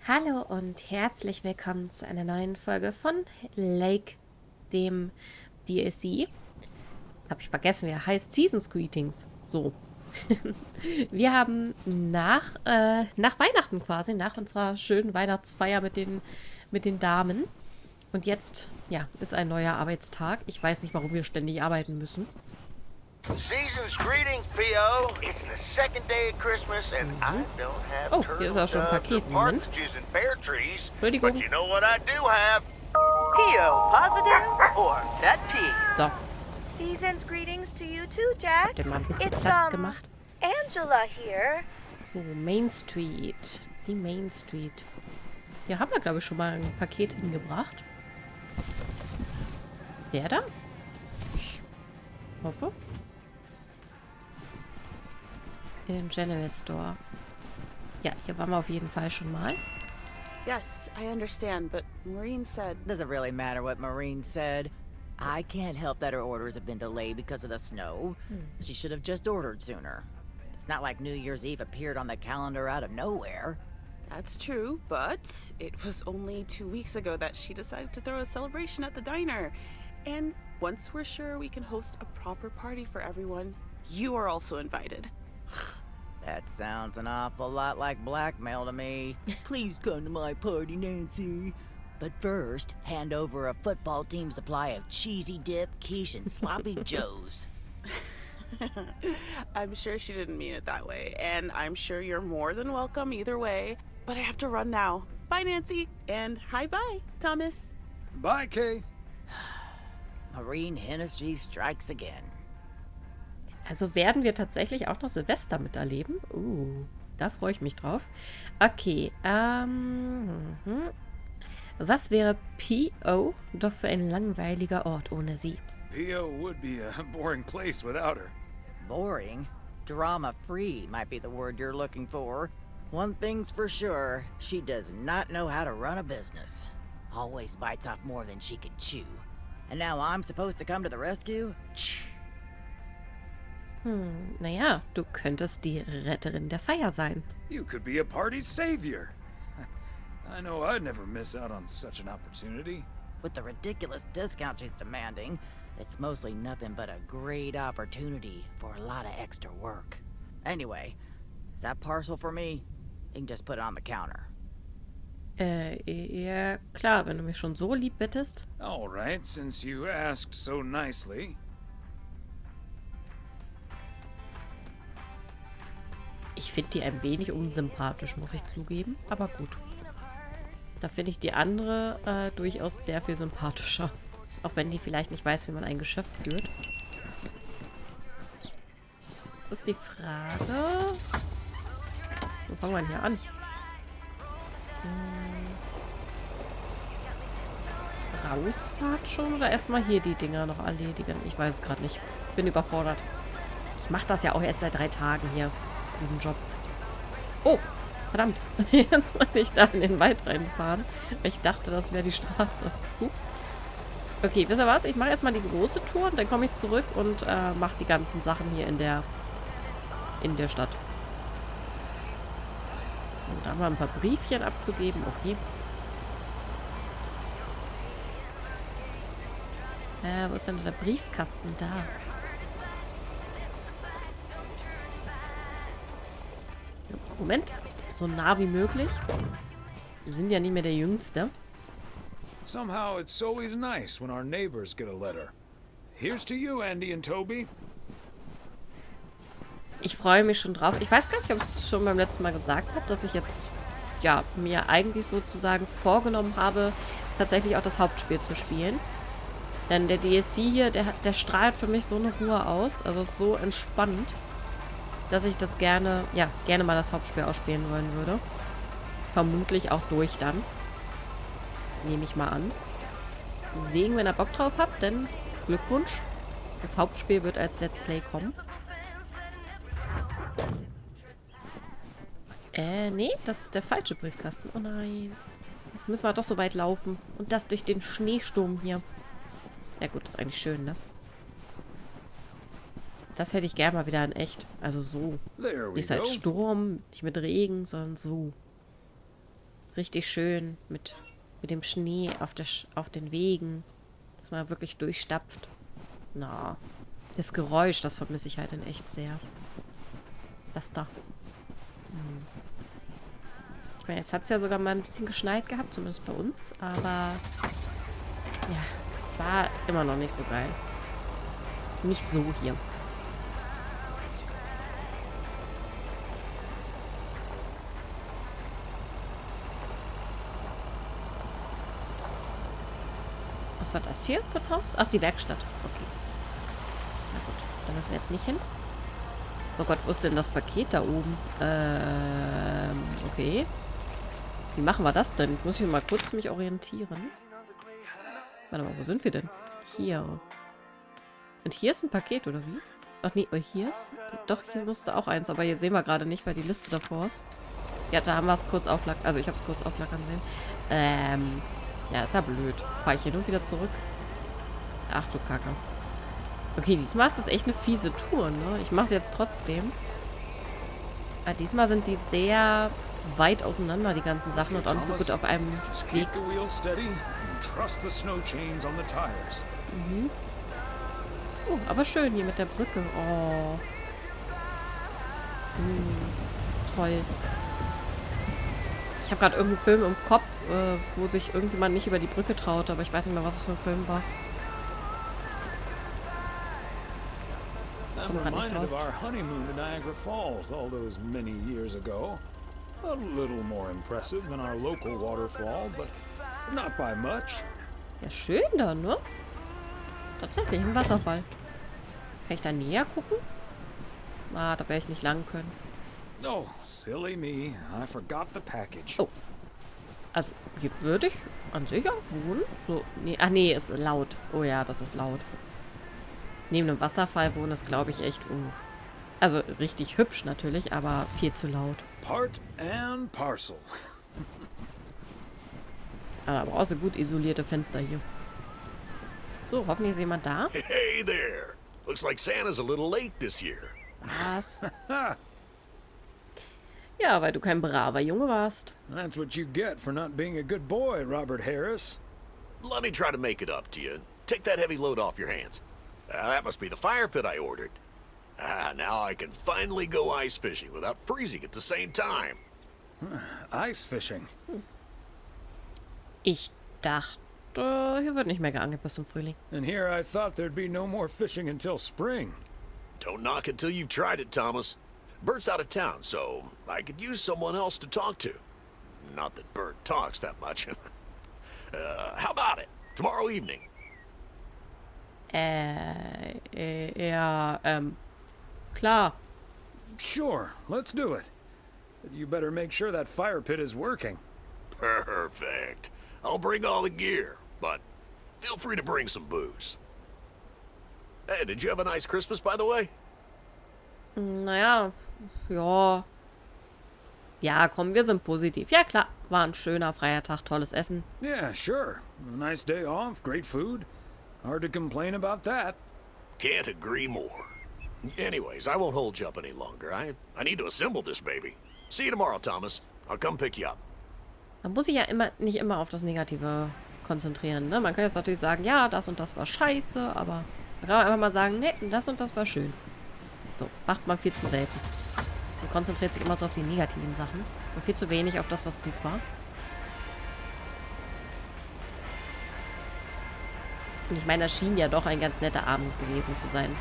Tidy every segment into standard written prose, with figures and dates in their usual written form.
Hallo und herzlich willkommen zu einer neuen Folge von Lake, dem DLC. Jetzt habe ich vergessen, wie er heißt. Seasons Greetings. So. Wir haben nach Weihnachten quasi, nach unserer schönen Weihnachtsfeier mit den Damen. Und jetzt, ja, ist ein neuer Arbeitstag. Ich weiß nicht, warum wir ständig arbeiten müssen. Season's greetings, P.O. It's the second day of Christmas and I don't have Oh, hier turtle ist auch schon ein doves or Paket. Moment. partridges and pear trees. Entschuldigung. But you know what I do have? P.O. positive or pet peeve? So, Season's greetings to you too, Jack. habt ihr mal ein bisschen It's, Platz gemacht. Angela here. So, Main Street. Die Main Street. Hier haben wir, glaube ich, schon mal ein Paket hingebracht. Der da? Ich hoffe. In den General Store. Ja, hier waren wir auf jeden Fall schon mal. Yes, I understand, but Maureen said... Does it really matter what Maureen said? I can't help that her orders have been delayed because of the snow. She should have just ordered sooner. It's not like New Year's Eve appeared on the calendar out of nowhere. That's true, but it was only 2 weeks ago that she decided to throw a celebration at the diner. And once we're sure we can host a proper party for everyone, you are also invited. That sounds an awful lot like blackmail to me. Please come to my party, Nancy. But first, hand over a football team supply of cheesy dip, quiche, and sloppy joes. I'm sure she didn't mean it that way, and I'm sure you're more than welcome either way. But I have to run now. Bye, Nancy. And hi-bye, Thomas. Bye, Kay. Maureen Hennessy strikes again. Also werden wir tatsächlich auch noch Silvester miterleben. Da freue ich mich drauf. Okay, was wäre P.O. doch für ein langweiliger Ort ohne sie? P.O. would be a boring place without her. Boring? Drama-free might be the word you're looking for. One thing's for sure, she does not know how to run a business. Always bites off more than she can chew. And now I'm supposed to come to the rescue? Naja, du könntest die Retterin der Feier sein. You could be a party's savior. I know I'd never miss out on such an opportunity. With the ridiculous discount she's demanding, it's mostly nothing but a great opportunity for a lot of extra work. Anyway, is that parcel for me? You can just put it on the counter. Ja, klar, wenn du mich schon so lieb bittest. All right, since you asked so nicely. Ich finde die ein wenig unsympathisch, muss ich zugeben. Aber gut. Da finde ich die andere durchaus sehr viel sympathischer. Auch wenn die vielleicht nicht weiß, wie man ein Geschäft führt. Das ist die Frage. Wo fangen wir denn hier an? Rausfahrt schon oder erstmal hier die Dinger noch erledigen? Ich weiß es gerade nicht. Bin überfordert. Ich mache das ja auch erst seit 3 Tagen hier. Diesen Job. Oh, verdammt. Jetzt wollte ich da in den Wald reinfahren. Ich dachte, das wäre die Straße. Okay, wisst ihr was? Ich mache erstmal die große Tour und dann komme ich zurück und mache die ganzen Sachen hier in der Stadt. Und da haben wir ein paar Briefchen abzugeben. Okay. Wo ist denn der Briefkasten? Da. So, Moment. So nah wie möglich. Wir sind ja nicht mehr der Jüngste. Somehow it's always nice when our neighbors get a letter. Here's to you, Andy and Toby. Ich freue mich schon drauf. Ich weiß gar nicht, ob ich es schon beim letzten Mal gesagt habe, dass ich jetzt ja mir eigentlich sozusagen vorgenommen habe, tatsächlich auch das Hauptspiel zu spielen. Denn der DLC hier, der strahlt für mich so eine Ruhe aus. Also ist so entspannt, dass ich das gerne mal das Hauptspiel ausspielen wollen würde. Vermutlich auch durch dann. Nehme ich mal an. Deswegen, wenn ihr Bock drauf habt, dann Glückwunsch. Das Hauptspiel wird als Let's Play kommen. Nee, das ist der falsche Briefkasten. Oh nein. Jetzt müssen wir doch so weit laufen. Und das durch den Schneesturm hier. Ja gut, ist eigentlich schön, ne? Das hätte ich gerne mal wieder in echt. Also so. There we Nicht als go. Sturm, nicht mit Regen, sondern so. Richtig schön mit dem Schnee auf den Wegen. Dass man wirklich durchstapft. Na, das Geräusch, das vermisse ich halt in echt sehr. Das da. Ich meine, jetzt hat es ja sogar mal ein bisschen geschneit gehabt, zumindest bei uns. Aber ja, es war immer noch nicht so geil. Nicht so hier. Was war das hier für ein Haus? Ach, die Werkstatt. Okay. Na gut, da müssen wir jetzt nicht hin. Oh Gott, wo ist denn das Paket da oben? Okay. Wie machen wir das denn? Jetzt muss ich mal kurz mich orientieren. Warte mal, wo sind wir denn? Hier. Und hier ist ein Paket, oder wie? Ach nee, hier ist... Doch, hier musste auch eins, aber hier sehen wir gerade nicht, weil die Liste davor ist. Ja, da haben wir es kurz auflackern. Also ich habe es kurz auflackern sehen. Ja, ist ja blöd. Fahre ich hier nur wieder zurück? Ach du Kacke. Okay, diesmal ist das echt eine fiese Tour, ne? Ich mache es jetzt trotzdem. Aber diesmal sind die sehr weit auseinander, die ganzen Sachen, und auch nicht so gut auf einem Weg. Mhm. Oh, aber schön hier mit der Brücke. Oh. Toll. Ich habe gerade irgendeinen Film im Kopf, wo sich irgendjemand nicht über die Brücke traute, aber ich weiß nicht mehr, was es für ein Film war. I'm reminded of our honeymoon to Niagara Falls all those many years ago. A little more impressive than our local waterfall, but not by much. Ja, schön da, ne? Tatsächlich, ein Wasserfall. Kann ich da näher gucken? Ah, da werde ich nicht lang können. Oh, silly me. I forgot the package. Oh. Also, hier würde ich an sich auch wohnen. So, nee, ach nee, ist laut. Oh ja, das ist laut. Neben einem Wasserfall wohnen ist, glaube ich, echt... Also, richtig hübsch natürlich, aber viel zu laut. Part and parcel. Aber brauchst du gut isolierte Fenster hier. So, hoffentlich ist jemand da. Hey there. Looks like Santa's a little late this year. Was? Ja, weil du kein braver Junge warst. That's what you get for not being a good boy, Robert Harris. Let me try to make it up to you. Take that heavy load off your hands. That must be the fire pit I ordered. Now I can finally go ice fishing without freezing at the same time. Ice fishing. Ich dachte, hier wird nicht mehr geangelt bis zum Frühling. And here I thought there'd be no more fishing until spring. Don't knock it till you've tried it, Thomas. Bert's out of town, so I could use someone else to talk to. Not that Bert talks that much. How about it? Tomorrow evening. Ja, klar. Sure, let's do it. But you better make sure that fire pit is working. Perfect. I'll bring all the gear, but feel free to bring some booze. Hey, did you have a nice Christmas, by the way? Naja, ja. Ja, komm, wir sind positiv. Ja, klar. War ein schöner freier Tag, tolles Essen. Yeah, sure. A nice day off, great food. Hard to complain about that. Can't agree more. Anyways, I won't hold you up any longer. I need to assemble this baby. See you tomorrow, Thomas. I'll come pick you up. Man muss sich ja nicht immer auf das Negative konzentrieren, ne? Man kann jetzt natürlich sagen, ja, das und das war scheiße, aber man kann einfach mal sagen, nee, das und das war schön. So, macht man viel zu selten. Man konzentriert sich immer so auf die negativen Sachen und viel zu wenig auf das, was gut war. Und ich meine, das schien ja doch ein ganz netter Abend gewesen zu sein.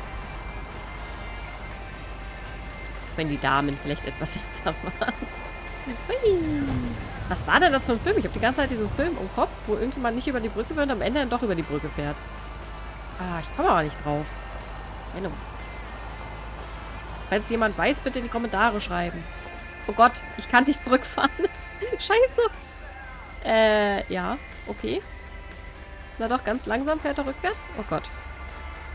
Wenn die Damen vielleicht etwas seltsam waren. Hui. Was war denn das für ein Film? Ich habe die ganze Zeit diesen Film im Kopf, wo irgendjemand nicht über die Brücke fährt und am Ende dann doch über die Brücke fährt. Ah, ich komme aber nicht drauf. Meine. Falls jemand weiß, bitte in die Kommentare schreiben. Oh Gott, ich kann nicht zurückfahren. Scheiße. Ja, okay. Na doch, ganz langsam fährt er rückwärts. Oh Gott.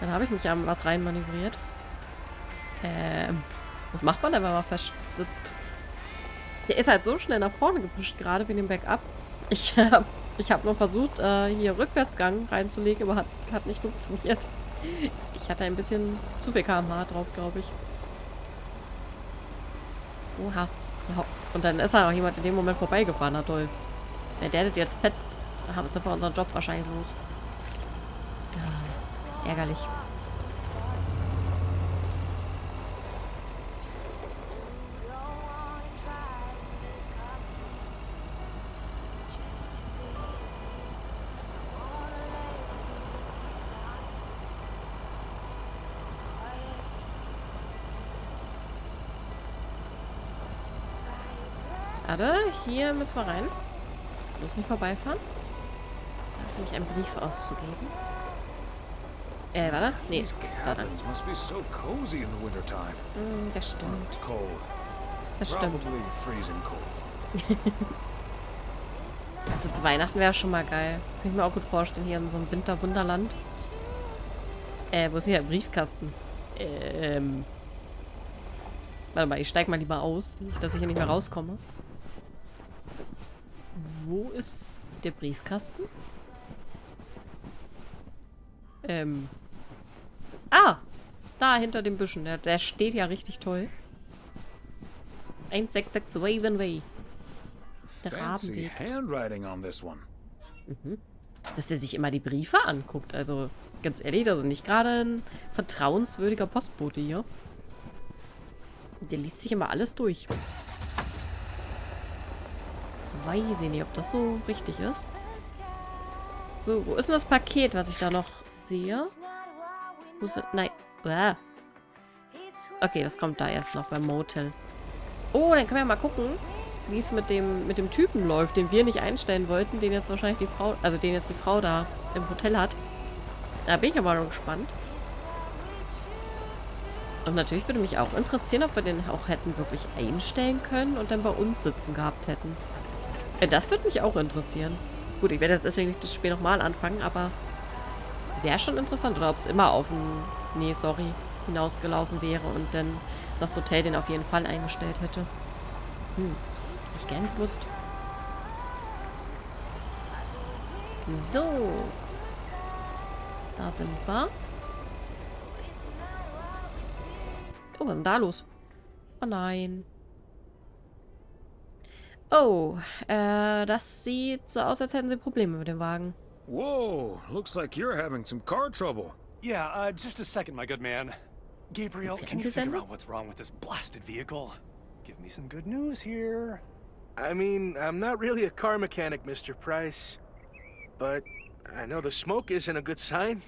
Dann habe ich mich ja was rein manövriert. Was macht man denn, wenn man fest sitzt? Der ist halt so schnell nach vorne gepusht, gerade wie den Backup. Ich hab noch versucht, hier Rückwärtsgang reinzulegen, aber hat nicht funktioniert. Ich hatte ein bisschen zu viel km/h drauf, glaube ich. Oha. Und dann ist auch jemand in dem Moment vorbeigefahren. Na toll. Wenn der das jetzt petzt, dann haben wir unseren Job wahrscheinlich los. Ja, ärgerlich. Warte, hier müssen wir rein. Muss nicht vorbeifahren. Da ist nämlich ein Brief auszugeben. Warte. Nee, These da. cabins must be so cozy in the wintertime. Das stimmt. Cold. Das stimmt. Probably freezing cold. Also zu Weihnachten wäre schon mal geil. Kann ich mir auch gut vorstellen, hier in so einem Winterwunderland. Wo ist hier ein Briefkasten? Warte mal, ich steig mal lieber aus. Nicht, dass ich hier nicht mehr rauskomme. Wo ist der Briefkasten? Ah! Da, hinter den Büschen. Der steht ja richtig toll. 166 Ravenway. Der Fancy Rabenweg. handwriting on this one. Dass der sich immer die Briefe anguckt. Also, ganz ehrlich, das ist nicht gerade ein vertrauenswürdiger Postbote hier. Der liest sich immer alles durch. Weiß ich nicht, ob das so richtig ist. So, wo ist denn das Paket, was ich da noch sehe? Wo ist es? Nein. Ah. Okay, das kommt da erst noch beim Motel. Oh, dann können wir mal gucken, wie es mit dem Typen läuft, den wir nicht einstellen wollten, den jetzt wahrscheinlich die Frau, also den jetzt die Frau da im Hotel hat. Da bin ich aber noch gespannt. Und natürlich würde mich auch interessieren, ob wir den auch hätten wirklich einstellen können und dann bei uns sitzen gehabt hätten. Das würde mich auch interessieren. Gut, ich werde jetzt deswegen nicht das Spiel nochmal anfangen, aber wäre schon interessant. Oder ob es immer auf ein, nee, sorry, hinausgelaufen wäre und dann das Hotel den auf jeden Fall eingestellt hätte. Ich gern gewusst. So. Da sind wir. Oh, was ist denn da los? Oh nein. Oh, das sieht so aus, als hätten sie Probleme mit dem Wagen. Whoa, looks like you're having some car trouble. Yeah, just a second, my good man. Gabriel, can you figure out what's wrong with this blasted vehicle? Give me some good news here. I mean, I'm not really a car mechanic, Mr. Price. But I know the smoke isn't a good sign.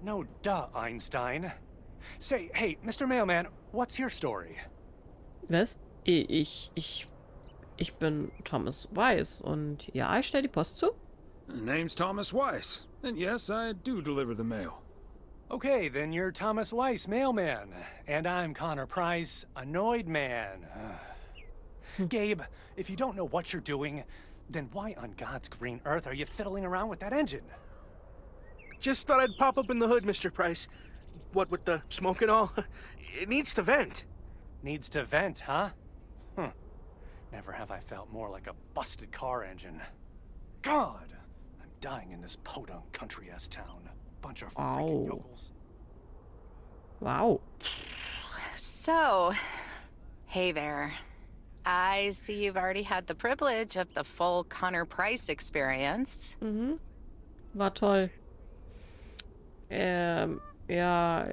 No duh, Einstein. Say, hey, Mr. Mailman, what's your story? Was? Ich bin Thomas Weiss und ja, ich stelle die Post zu. Name's Thomas Weiss, and yes, I do deliver the mail. Okay, then you're Thomas Weiss, mailman. And I'm Connor Price, annoyed man. Gabe, if you don't know what you're doing, then why on God's green earth are you fiddling around with that engine? Just thought I'd pop up in the hood, Mr. Price. What with the smoke and all? It needs to vent. Needs to vent, huh? Never have I felt more like a busted car engine. God! I'm dying in this podunk country-ass town. Bunch of freaking yokels. Wow. So, hey there. I see you've already had the privilege of the full Connor Price experience. War toll. Ja,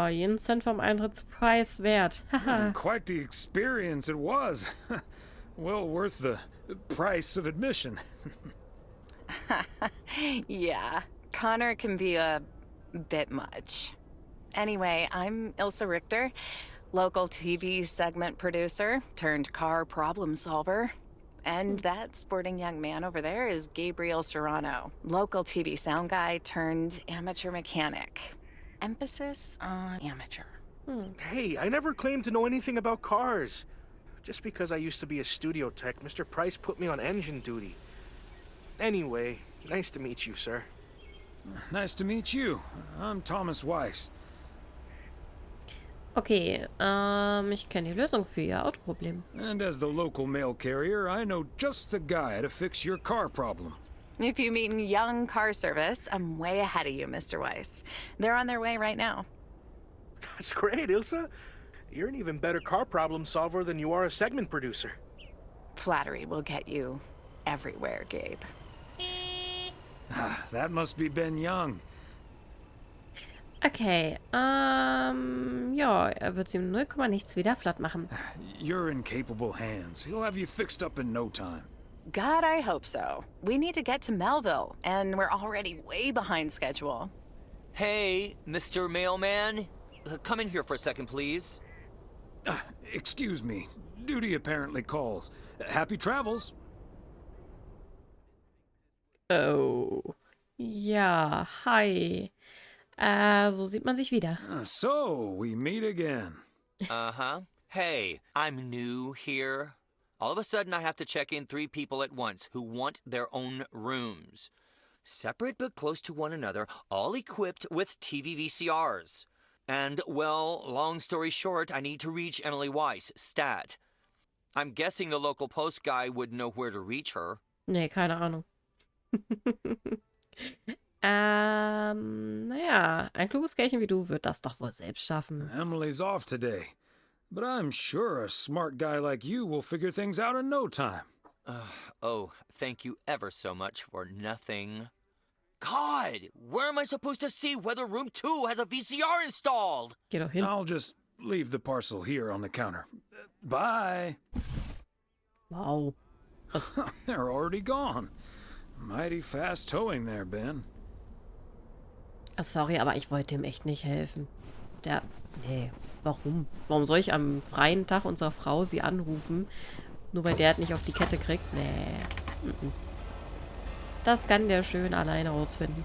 jeden Cent vom Eintrittspreis wert. Quite the experience it was. Well worth the price of admission. Yeah, Connor can be a bit much. Anyway, I'm Ilsa Richter, local TV segment producer turned car problem solver. And that sporting young man over there is Gabriel Serrano, local TV sound guy turned amateur mechanic. Emphasis on amateur. Hey, I never claimed to know anything about cars. Just because I used to be a studio tech, Mr. Price put me on engine duty. Anyway, nice to meet you, sir. Nice to meet you. I'm Thomas Weiss. Okay, ich kenne die Lösung für Ihr Autoproblem. And as the local mail carrier, I know just the guy to fix your car problem. If you mean young car service, I'm way ahead of you, Mr. Weiss. They're on their way right now. That's great, Ilsa. You're an even better car problem solver than you are a segment producer. Flattery will get you everywhere, Gabe. That must be Ben Young. Okay, ja, er wird sie im 0, nichts wieder flott machen. You're in capable hands. He'll have you fixed up in no time. God, I hope so. We need to get to Melville, and we're already way behind schedule. Hey, Mr. Mailman. Come in here for a second, please. Excuse me. Duty apparently calls. Happy travels. Oh. Ja, hi. So sieht man sich wieder. So, we meet again. Uh-huh. Hey, I'm new here. All of a sudden, I have to check in 3 people at once who want their own rooms. Separate but close to one another, all equipped with TV VCRs. And, well, long story short, I need to reach Emily Weiss, stat. I'm guessing the local post guy would know where to reach her. Nee, keine Ahnung. Naja, ein kluges Kerlchen wie du wird das doch wohl selbst schaffen. Emily's off today. But I'm sure a smart guy like you will figure things out in no time. Oh, thank you ever so much for nothing. God, where am I supposed to see whether room 2 has a VCR installed? Geh doch hin. I'll just leave the parcel here on the counter. Bye. Wow. They're already gone. Mighty fast towing there, Ben. Sorry, aber ich wollte ihm echt nicht helfen. Nee, warum? Warum soll ich am freien Tag unserer Frau sie anrufen? Nur weil der halt nicht auf die Kette kriegt? Nee. Das kann der schön alleine rausfinden.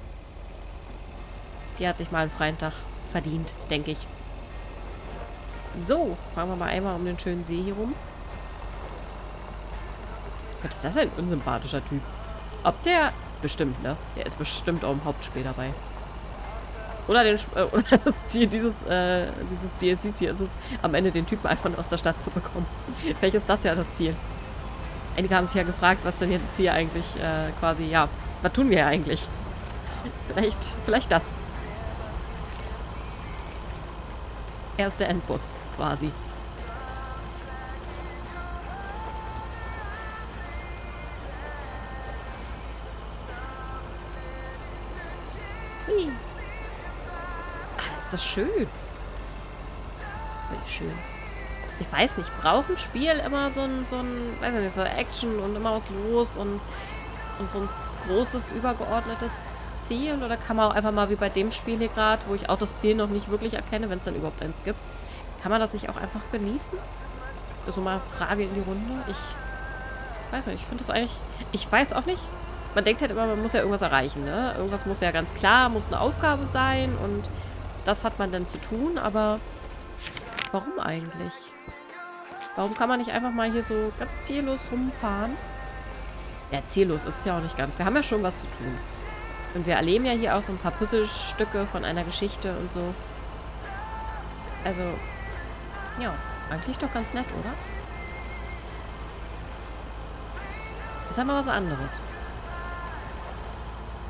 Die hat sich mal einen freien Tag verdient, denke ich. So, fahren wir mal einmal um den schönen See hier rum. Gott, ist das ein unsympathischer Typ. Ob der... Bestimmt, ne? Der ist bestimmt auch im Hauptspiel dabei. Oder dieses DLCs hier ist es, am Ende den Typen einfach aus der Stadt zu bekommen. Vielleicht ist das ja das Ziel. Einige haben sich ja gefragt, was denn jetzt hier eigentlich quasi, ja, was tun wir ja eigentlich? Vielleicht das. Er ist der Endboss, quasi. Hui. Ach, ist das schön. Wie schön. Ich weiß nicht, braucht ein Spiel immer so ein, weiß ich nicht, so Action und immer was los und so ein großes, übergeordnetes Ziel? Oder kann man auch einfach mal wie bei dem Spiel hier gerade, wo ich auch das Ziel noch nicht wirklich erkenne, wenn es dann überhaupt eins gibt, kann man das nicht auch einfach genießen? Also mal Frage in die Runde. Ich weiß nicht, ich finde das eigentlich, ich weiß auch nicht. Man denkt halt immer, man muss ja irgendwas erreichen, ne? Irgendwas muss ja ganz klar, muss eine Aufgabe sein und das hat man dann zu tun, aber warum eigentlich? Warum kann man nicht einfach mal hier so ganz ziellos rumfahren? Ja, ziellos ist es ja auch nicht ganz. Wir haben ja schon was zu tun. Und wir erleben ja hier auch so ein paar Puzzlestücke von einer Geschichte und so. Also, ja, eigentlich doch ganz nett, oder? Ist ja mal was anderes.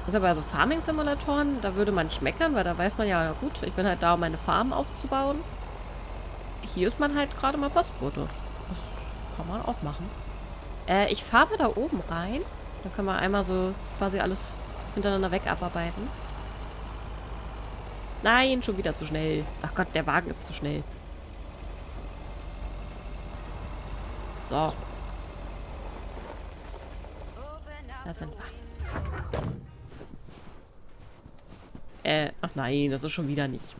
Das ist aber so Farming-Simulatoren, da würde man nicht meckern, weil da weiß man ja, gut, ich bin halt da, um meine Farm aufzubauen. Hier ist man halt gerade mal Postbote. Das kann man auch machen. Ich fahre mal da oben rein. Dann können wir einmal so quasi alles hintereinander weg abarbeiten. Nein, schon wieder zu schnell. Ach Gott, der Wagen ist zu schnell. So. Da sind wir. Ach nein, das ist schon wieder nicht.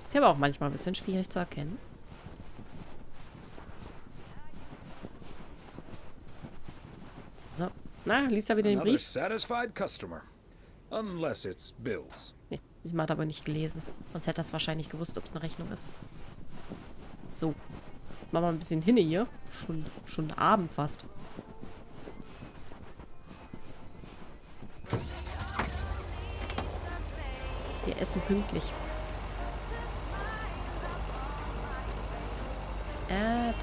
Ist ja aber auch manchmal ein bisschen schwierig zu erkennen. So. Na, liest er wieder den Brief? Satisfied customer. Unless it's bills. Nee, diesmal hat er aber nicht gelesen. Sonst hätte er es wahrscheinlich gewusst, ob es eine Rechnung ist. So. Machen wir ein bisschen hinne hier. Schon Abend fast. Wir essen pünktlich. Da.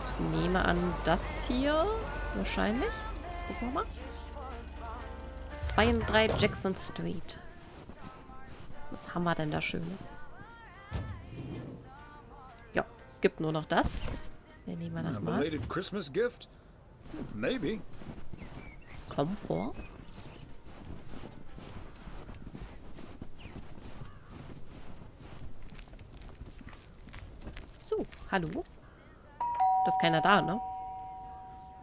Ich nehme an, das hier. Wahrscheinlich. Gucken wir mal. 2 und 3 Jackson Street. Was haben wir denn da Schönes? Ja, es gibt nur noch das. Dann nehmen wir das mal. Belated Christmas gift? Maybe. Komfort? So, hallo? Da ist keiner da, ne?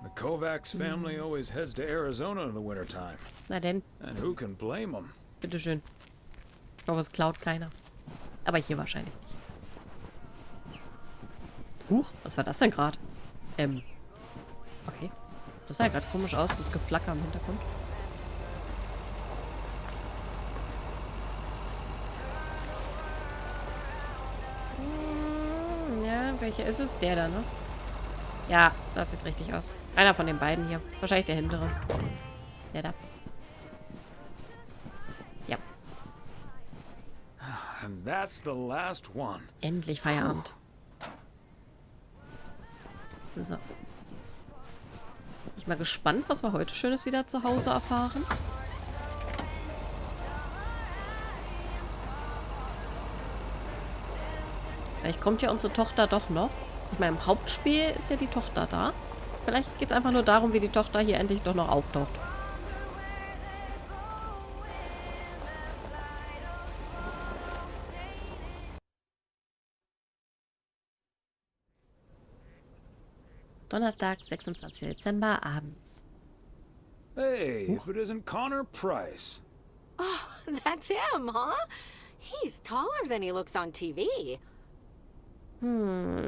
The Kovacs family always heads to Arizona in the wintertime. Na denn, And who can blame them? bitteschön. Ich hoffe, es klaut keiner. Aber hier wahrscheinlich nicht. Huch, was war das denn gerade? Okay. Das sah ja gerade komisch aus, das Geflacker im Hintergrund. Ja, welcher ist es? Der da, ne? Ja, das sieht richtig aus. Einer von den beiden hier. Wahrscheinlich der hintere. Der da. Ja. And that's the last one. Endlich Feierabend. So. Ich bin mal gespannt, was wir heute Schönes wieder zu Hause erfahren. Vielleicht kommt ja unsere Tochter doch noch. Ich meine, im Hauptspiel ist ja die Tochter da. Vielleicht geht es einfach nur darum, wie die Tochter hier endlich doch noch auftaucht. Donnerstag, 26. Dezember, abends. Hey, if it isn't Connor Price. Oh, that's him, huh? He's taller than he looks on TV.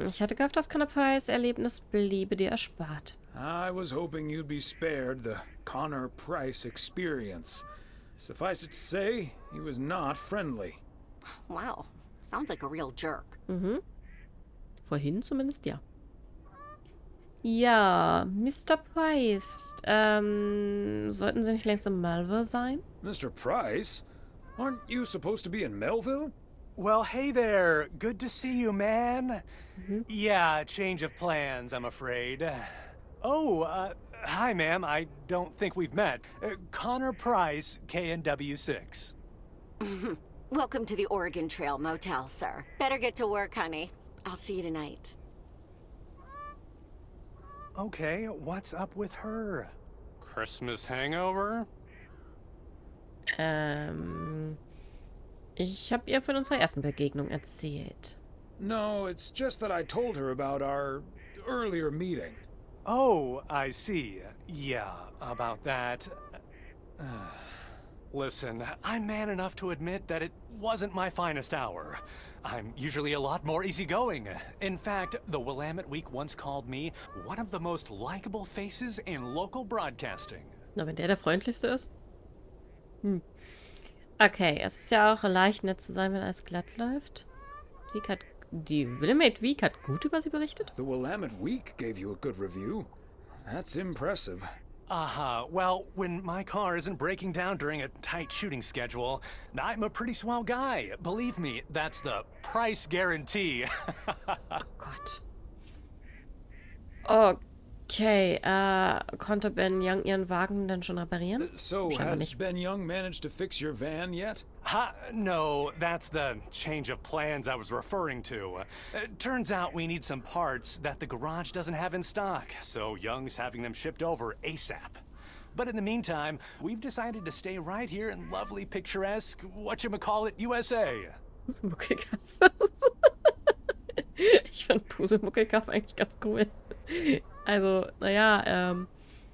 Ich hatte gehofft, das Connor-Price-Erlebnis bliebe dir erspart. I was hoping you'd be spared the Connor Price experience. Suffice it to say, he was not friendly. Wow, sounds like a real jerk. Vorhin zumindest, ja. Ja, Mr. Price. Sollten Sie nicht längst in Melville sein? Mr. Price? Aren't you supposed to be in Melville? Well, hey there. Good to see you, man. Yeah, change of plans, I'm afraid. Oh, hi, ma'am. I don't think we've met. Connor Price, KNW6. Welcome to the Oregon Trail Motel, sir. Better get to work, honey. I'll see you tonight. Okay, what's up with her? Christmas hangover? Ich habe ihr von unserer ersten Begegnung erzählt. No, it's just that I told her about our earlier meeting. Oh, I see. Yeah, about that. Listen, I'm man enough to admit that it wasn't my finest hour. I'm usually a lot more easygoing. In fact, the Willamette Week once called me one of the most likable faces in local broadcasting. Na, wenn der freundlichste ist? Okay, es ist ja auch leicht nett zu sein, wenn alles glatt läuft. Die Willamette Week hat gut über sie berichtet. The Willamette Week gave you a good review. That's impressive. Well, when my car isn't breaking down during a tight shooting schedule, I'm a pretty swell guy. Believe me, that's the price guarantee. Oh Gott. Okay, konnte Ben Young ihren Wagen denn schon reparieren? So, Scheinbar has nicht. Ben Young managed to fix your van yet? No, that's the change of plans I was referring to. Turns out we need some parts that the garage doesn't have in stock, so Young's having them shipped over ASAP. But in the meantime, we've decided to stay right here in lovely, picturesque, whatchamacallit, USA. Puselmuckelkaff. Ich fand Puselmuckelkaff eigentlich ganz cool. Also, naja,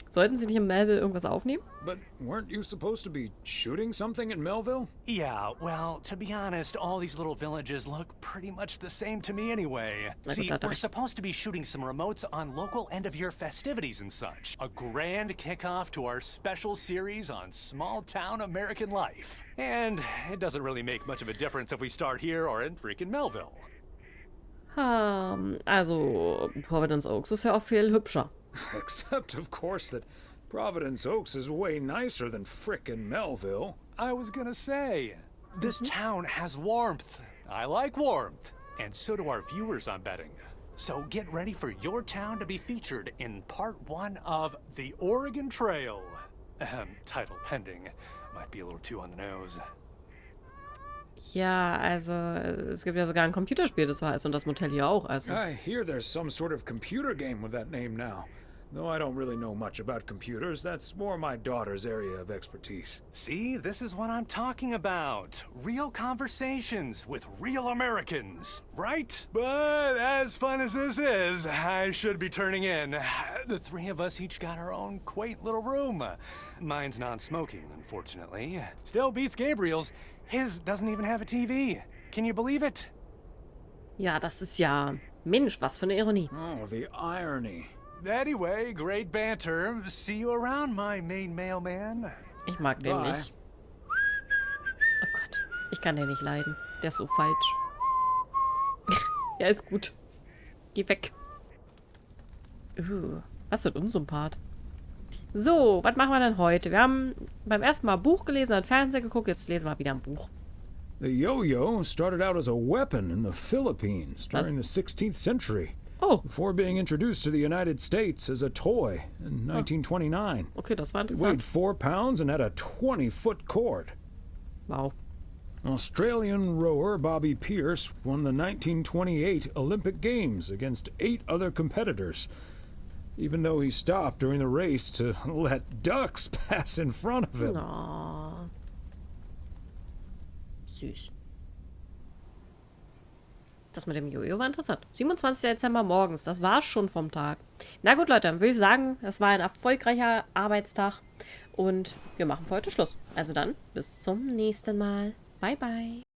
sollten sie nicht in Melville irgendwas aufnehmen? But weren't you supposed to be shooting something in Melville? Yeah, well, to be honest, all these little villages look pretty much the same to me anyway. See, we're supposed to be shooting some remotes on local end-of-year festivities and such. A grand kickoff to our special series on small-town American life. And it doesn't really make much of a difference if we start here or in freaking Melville. Also, Providence Oaks ist ja auch viel hübscher. Except, of course, that Providence Oaks is way nicer than frickin' Melville. I was gonna say, this town has warmth. I like warmth. And so do our viewers, I'm betting. So get ready for your town to be featured in part 1 of The Oregon Trail. Title pending. Might be a little too on the nose. Ja, also, es gibt ja sogar ein Computerspiel, das so heißt, und das Motel hier auch, also. I hear there's some sort of computer game with that name now. Though I don't really know much about computers, that's more my daughter's area of expertise. See, this is what I'm talking about. Real conversations with real Americans, right? But as fun as this is, I should be turning in. The three of us each got our own quaint little room. Mine's non-smoking, unfortunately. Still beats Gabriel's. His doesn't even have a TV. Can you believe it? Ja, das ist ja... Mensch, was für eine Ironie. Oh, the irony. Anyway, great banter. See you around, my main mailman. Ich mag den Bye. nicht. Oh Gott, ich kann den nicht leiden. Der ist so falsch. Ja, ist gut. Geh weg. Was für ein Unsympath. So, was machen wir denn heute? Wir haben beim ersten Mal ein Buch gelesen, ein Fernseher geguckt, jetzt lesen wir wieder ein Buch. The yo-yo started out as a weapon in the Philippines during the 16th century. Oh. Before being introduced to the United States as a toy in 1929. Okay, das war It interessant. weighed 4 pounds and had a 20-foot cord. Wow. Australian rower Bobby Pierce won the 1928 Olympic Games against 8 other competitors, even though he stopped during the race to let ducks pass in front of him. Oh. Süß. Das mit dem Jojo war interessant. 27. Dezember morgens, das war's schon vom Tag. Na gut, Leute, dann würde ich sagen, das war ein erfolgreicher Arbeitstag und wir machen für heute Schluss. Also dann, bis zum nächsten Mal. Bye, bye.